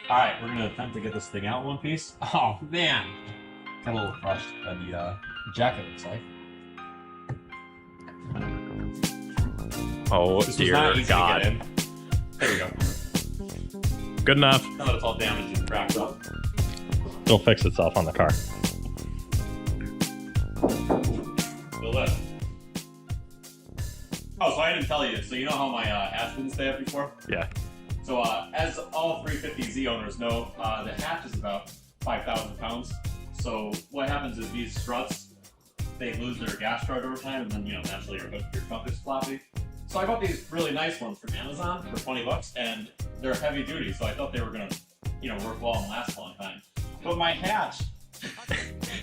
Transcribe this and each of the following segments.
All right, we're gonna attempt to get this thing out in one piece. Oh man, got a little crushed by the jacket, looks like. Oh This was dear not easy God. to get in. There we go. Good enough. Now that it's all damaged and cracked up. It'll fix itself on the car. Still lift. Oh, so I didn't tell you. So you know how my hatch didn't stay up before? Yeah. So as all 350Z owners know, the hatch is about 5,000 pounds. So what happens is these struts, they lose their gas strut over time, and then naturally your trunk is floppy. So I bought these really nice ones from Amazon for 20 bucks, and they're heavy duty. So I thought they were gonna, work well and last a long time. But my hatch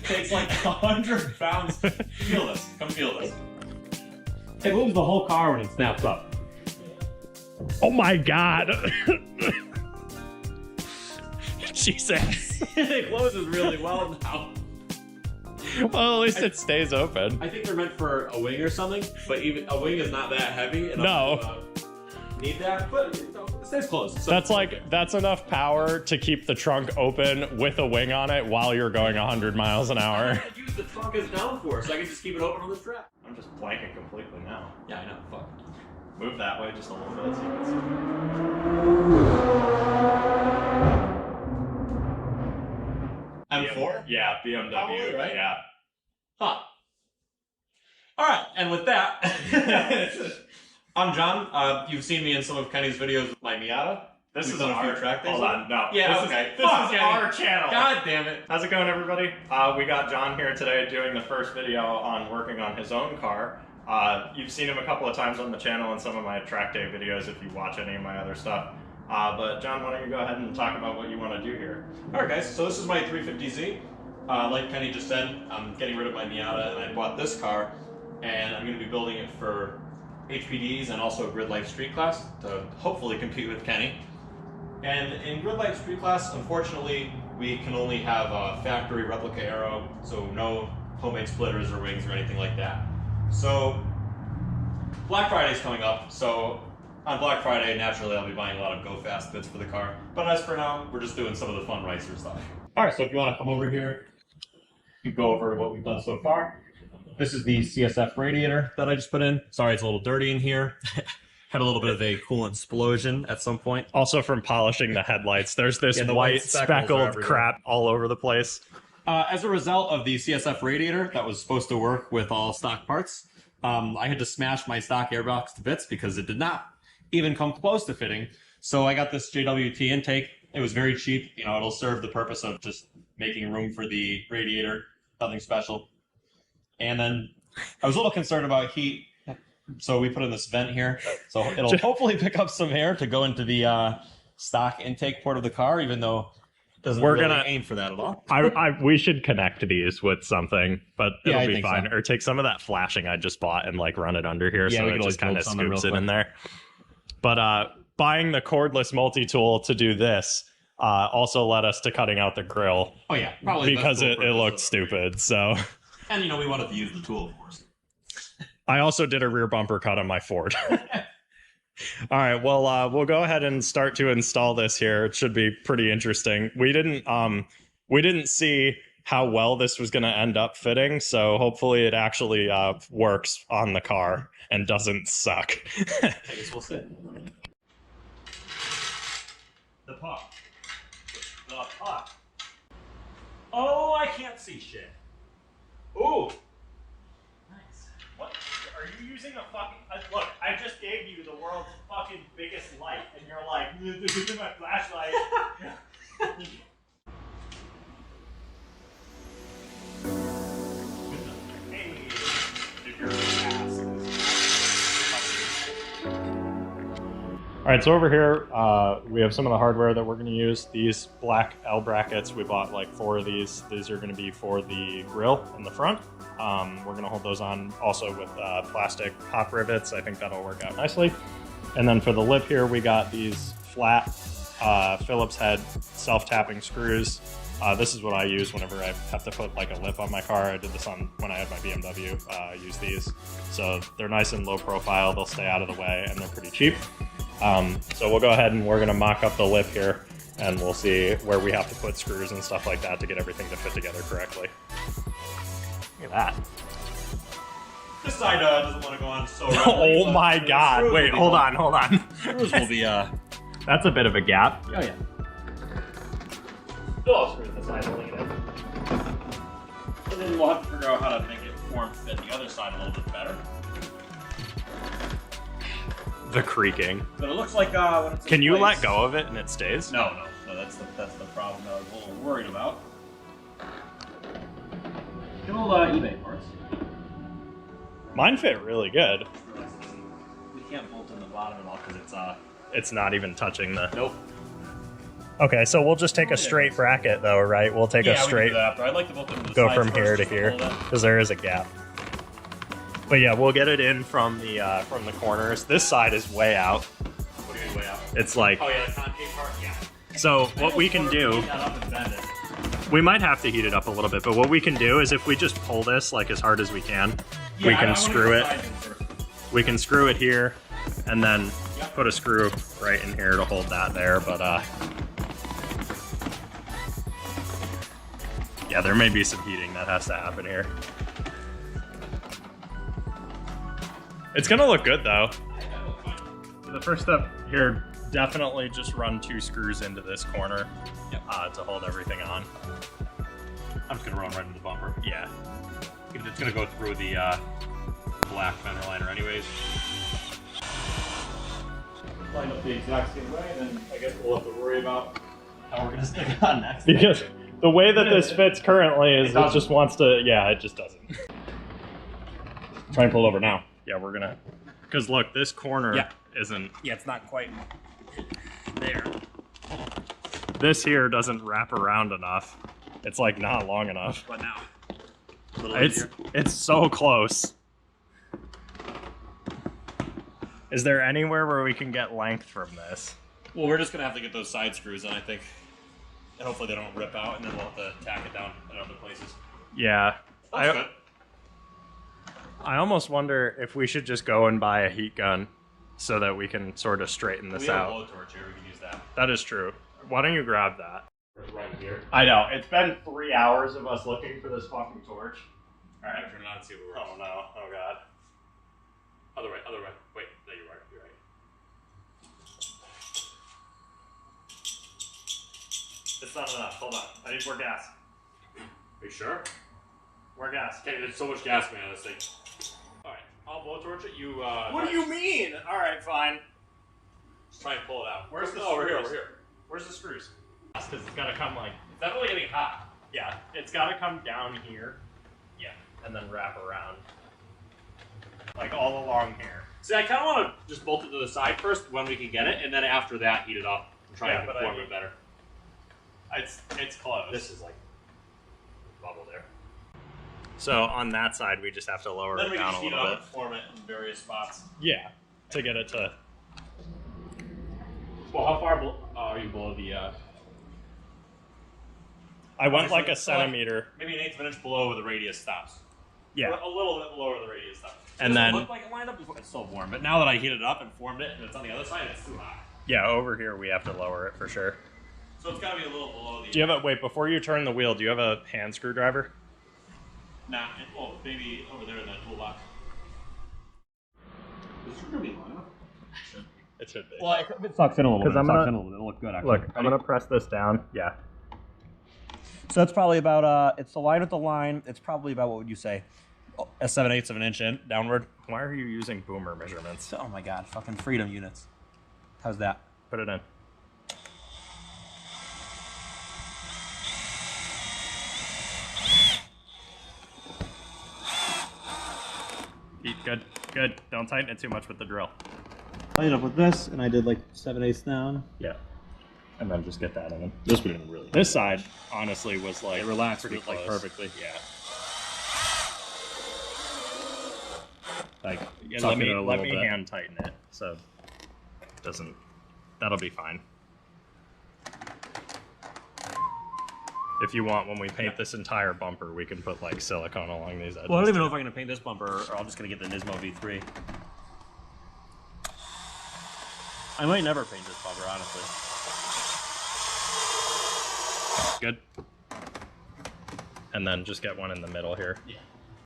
takes like 100 pounds. Feel this. Come feel this. It moves the whole car when it snaps up. Oh my God. Jesus. It closes really well now. Well, at least it stays open. I think they're meant for a wing or something, but even a wing is not that heavy enough No. to need that, but it stays closed. So That's enough power to keep the trunk open with a wing on it while you're going 100 miles an hour. I could use the trunk as downforce, so I can just keep it open on the strap. I'm just blanking completely now. Yeah, I know. Fuck. Move that way just a little bit so you can see. M4? Yeah, BMW. Probably, right? Yeah. Huh. All right, and with that, I'm John. You've seen me in some of Kenny's videos with my Miata. This is We've done a few track days. Hold on, no. Yeah, this okay. This Fuck, is Kenny. our channel. God damn it. How's it going, everybody? We got John here today doing the first video on working on his own car. You've seen him a couple of times on the channel in some of my track day videos if you watch any of my other stuff. But John, why don't you go ahead and talk about what you want to do here? All right, guys. So this is my 350Z. Like Kenny just said, I'm getting rid of my Miata, and I bought this car, and I'm going to be building it for HPDs and also Grid Life Street Class to hopefully compete with Kenny. And in Grid Life Street Class, unfortunately, we can only have a factory replica aero, so no homemade splitters or wings or anything like that. So Black Friday's coming up, so on Black Friday, naturally, I'll be buying a lot of Go Fast bits for the car. But as for now, we're just doing some of the fun racer stuff. All right, so if you want to come over here, you go over what we've done so far. This is the CSF radiator that I just put in. Sorry, it's a little dirty in here. Had a little bit of a coolant explosion at some point. Also from polishing the headlights, there's this the white white speckles are speckled everywhere. crap all over the place. As a result of the CSF radiator that was supposed to work with all stock parts, I had to smash my stock airbox to bits because it did not even come close to fitting. So I got this JWT intake. It was very cheap. It'll serve the purpose of just making room for the radiator. Nothing special. And then I was a little concerned about heat. So we put in this vent here. So it'll hopefully pick up some air to go into the stock intake port of the car, even though it doesn't really aim for that at all. We should connect these with something, but Yeah, it'll I be think fine. so. Or take some of that flashing I just bought and like run it under here, Yeah, so we it could just always kind of build something scoops real it in quick. there. But buying the cordless multi-tool to do this also led us to cutting out the grill Oh yeah, probably the best because tool it purpose looked of stupid. So And we wanted to use the tool, of course. I also did a rear bumper cut on my Ford. All right, well, we'll go ahead and start to install this here. It should be pretty interesting. We didn't see how well this was going to end up fitting, so hopefully it actually works on the car and doesn't suck. I guess we'll see. The puck. The puck. Oh, I can't see shit. Ooh. Nice. What? Are you using a fucking... look, I just gave you the world's fucking biggest light, and you're like, this is my flashlight. Hey, if you're fast. All right, so over here, we have some of the hardware that we're going to use. These black L brackets, we bought like 4 of these. These are going to be for the grill in the front. We're going to hold those on also with plastic pop rivets. I think that'll work out nicely. And then for the lip here, we got these flat Phillips head self-tapping screws. This is what I use whenever I have to put like a lip on my car. I did this on when I had my BMW. I use these. So they're nice and low profile. They'll stay out of the way and they're pretty cheap. So we'll go ahead and we're going to mock up the lip here. and we'll see where we have to put screws and stuff like that to get everything to fit together correctly. Look at that. This side doesn't want to go on so Oh my god. Wait, hold on. Screws will be, That's a bit of a gap. oh yeah. Still have screws this side to link it in. And then we'll have to figure out how to make it form fit the other side a little bit better. The creaking. But it looks like when it's in Can you place- let go of it and it stays? No, that's the problem that I was a little worried about. Good old eBay parts. Mine fit really good. We can't bolt in the bottom at all because It's not even touching the... nope. Okay, so we'll just take a straight bracket though, right? We'll take a straight... We can do that after. I'd like to bolt them to the go sides from here first to just here, hold it. because there is a gap. But yeah, we'll get it in from the corners. This side is way out. What do you mean way out? It's like... Oh yeah, the concave part? Yeah. So what we can do... Heat that up and bend it. We might have to heat it up a little bit, but what we can do is if we just pull this like as hard as we can, we I can wanna screw get it. the sides in first. We can screw it here, and then Yep. put a screw right in here to hold that there, but yeah, there may be some heating that has to happen here. It's gonna look good though. The first step here, definitely just run 2 screws into this corner to hold everything on. I'm just gonna run right into the bumper. Yeah. It's gonna go through the black fender liner anyways. Line up the exact same way, and then I guess we'll have to worry about how we're gonna stick it on next. Because the way that this fits currently is it just wants to, yeah, it just doesn't. Try and pull it over now. Yeah, we're gonna, because look, this corner isn't, Yeah, it's not quite there. this here doesn't wrap around enough. It's like not long enough. But now, a little It's so close. Is there anywhere where we can get length from this? Well, we're just gonna have to get those side screws in, I think. And hopefully they don't rip out, and then we'll have to tack it down in other places. Yeah. That's good. I almost wonder if we should just go and buy a heat gun so that we can sort of straighten this We have a out. blowtorch here, we can use that. That is true. Why don't you grab that? Right here. I know. It's been 3 hours of us looking for this fucking torch. Alright, turn it on and see if it works. Oh no. Oh god. Other way, other way. Wait, there you are. You're right. It's not enough. Hold on. I need more gas. Are you sure? More gas. Okay, there's so much gas coming out of this thing. Alright, I'll blowtorch it. You, What do you mean? Alright, fine. Just try and pull it out. Where's the over here, screws? over here. Where's the screws? Because it's gotta come like... It's definitely getting hot. Yeah, it's gotta come down here. Yeah. And then wrap around. Like all along here. See, I kind of want to just bolt it to the side first when we can get it, and then after that, heat it up and try Yeah, and but form it better. It's close. This is like bubble there. So on that side, we just have to lower Then it we down can a heat it little up bit. and form it in various spots. Yeah, to get it to... Well, how far are you below the... I went like a so like centimeter. maybe an eighth of an inch below where the radius stops. Yeah. Or a little bit below where the radius stops. And It doesn't then- look like it lined up before. It's still warm, but now that I heated it up and formed it, and it's on the other side, it's too hot. Yeah, over here we have to lower it for sure. So it's got to be a little below the... Do you have a... Wait, before you turn the wheel, do you have a hand screwdriver? Nah, well, maybe over there in that toolbox. Is this going to be long enough? It should be. Well, if it sucks in a little bit, Because I'm gonna- it'll look good, actually. Look, I'm going to press this down. Yeah. So that's probably about, it's the line with the line. It's probably about, what would you say, a 7/8 of an inch in, downward. Why are you using boomer measurements? Oh my god, fucking freedom units. How's that? Put it in. Good, good. Don't tighten it too much with the drill. I ended up with this, and I did like 7/8 down. Yeah. And then just get that in. This would have been really This side, honestly, was like... It relaxed pretty like close. perfectly. Yeah. Like, Yeah, tuck let it in a me little bit. hand tighten it so it doesn't... That'll be fine. If you want, when we paint this entire bumper, we can put like silicone along these edges. Well, I don't even know if I'm going to paint this bumper, or I'm just going to get the Nismo V3. I might never paint this bumper, honestly. Good. And then just get one in the middle here. Yeah.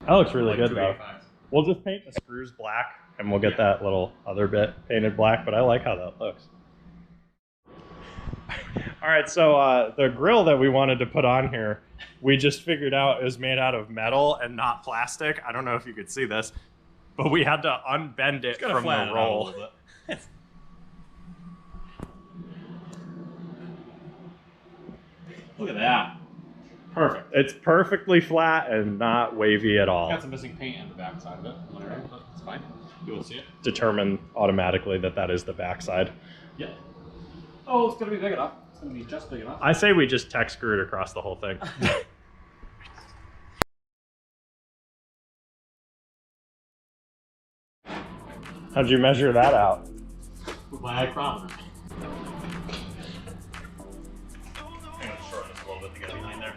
That looks really Like good though. 285. We'll just paint the screws black and we'll get that little other bit painted black, but I like how that looks. All right, so the grill that we wanted to put on here, we just figured out is made out of metal and not plastic. I don't know if you could see this, but we had to unbend it from the roll. Look at that. Perfect. It's perfectly flat and not wavy at all. Got some missing paint on the back side of it, but it's fine. You won't see it. Determine automatically that that is the backside. Yeah. Oh, it's gonna be big enough. It's gonna be just big enough. I say we just tech screw it across the whole thing. How'd you measure that out? With my micrometer. I'm gonna shorten this a little bit to get behind there.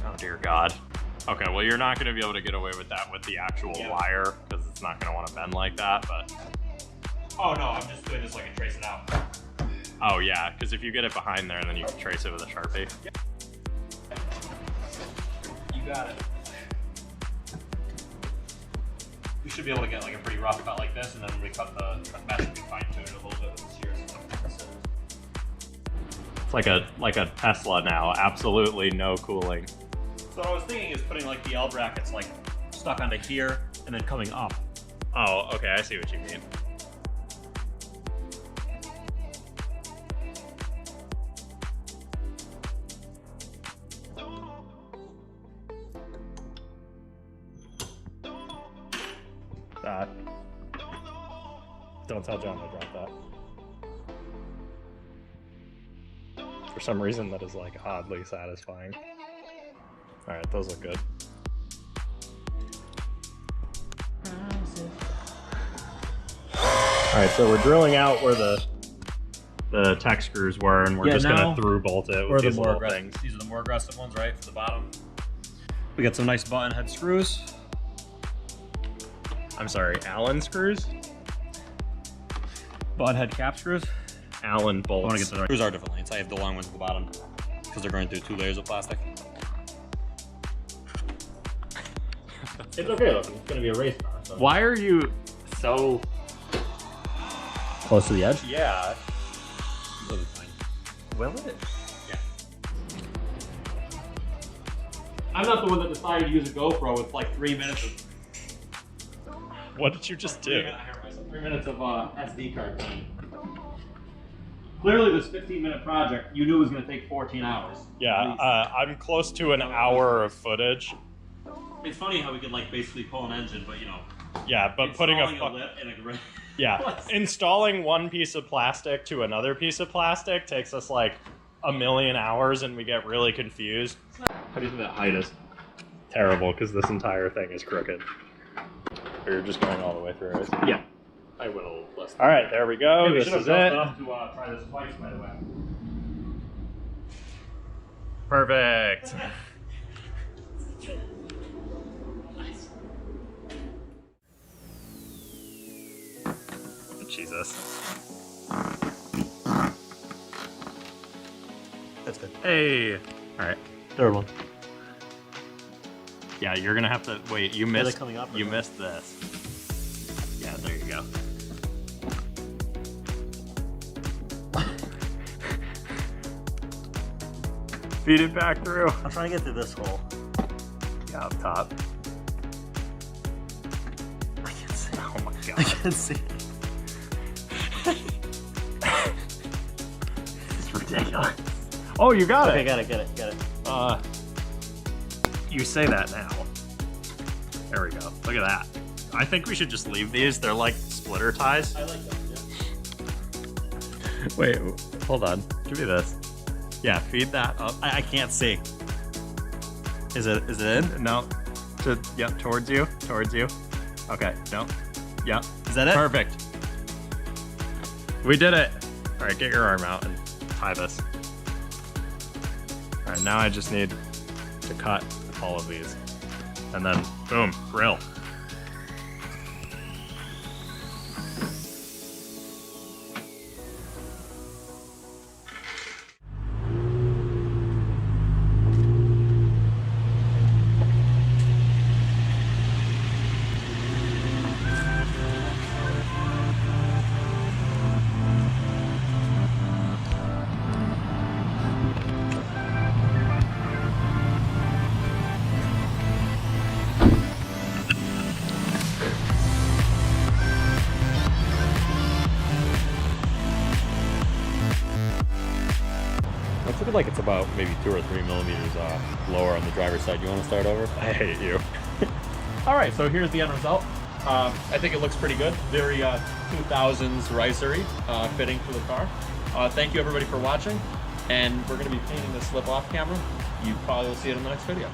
Oh dear God. Okay, well you're not going to be able to get away with that with the actual wire because it's not going to want to bend like that, but... Oh no, I'm just doing this so I can trace it out. Oh yeah, because if you get it behind there, then you can trace it with a Sharpie. You got it. You should be able to get like a pretty rough cut like this, and then when we cut the mesh, we can fine tune it a little bit with the shears. It's like a Tesla now, absolutely no cooling. So what I was thinking is putting like the L brackets like stuck onto here and then coming up. Oh, okay, I see what you mean. That. Don't tell John to drop that. For some reason, that is like oddly satisfying. All right, those look good. All right, so we're drilling out where the tech screws were, and we're just gonna through bolt it with these little things. These are the more aggressive ones, right, for the bottom. We got some nice button head screws. I'm sorry, Allen screws? Button head cap screws. Allen bolts. I want to get the screws are different lengths. I have the long ones at the bottom because they're going through 2 layers of plastic. It's okay, look, it's gonna be a race car. So. Why are you so Close to the edge? Yeah. It'll be fine. Will it? Yeah. I'm not the one that decided to use a GoPro with like 3 minutes of. What did you just do? 3 minutes of SD card time. Clearly, this 15-minute project you knew was going to take 14 hours. Yeah, I'm close to an hour of footage. It's funny how we can like basically pull an engine, but you know. Yeah, but putting a lip in a yeah, installing one piece of plastic to another piece of plastic takes us like a million hours, and we get really confused. How do you think that height is? Terrible, because this entire thing is crooked. Or you're just going all the way through it. Yeah. I went a little less. All right, there we go. Hey, this is it. Enough to try this twice, by the way. Perfect. Jesus. That's good. Hey. All right. Third one. Yeah, you're gonna have to wait. You missed. coming up? You missed this. Yeah, there you go. Feed it back through. I'm trying to get through this hole. Yeah, up top. I can't see. Oh my god. I can't see. It's ridiculous. Oh, you got Okay, it. get it. You say that now. There we go. Look at that. I think we should just leave these. They're like splitter ties. I like that, yeah. Wait, hold on. Give me this. Yeah, feed that up. I can't see. Is it in? No. Yep, towards you. Okay, no. Yep. Is that it? Perfect. We did it. All right, get your arm out and tie this. All right, now I just need to cut all of these. And then, boom, grill. It's looking like it's about maybe 2 or 3 millimeters lower on the driver's side. You want to start over? I hate you. All right, so here's the end result. I think it looks pretty good. Very 2000s ricery fitting for the car. Thank you everybody for watching, and we're going to be painting this slip off camera. You probably will see it in the next video.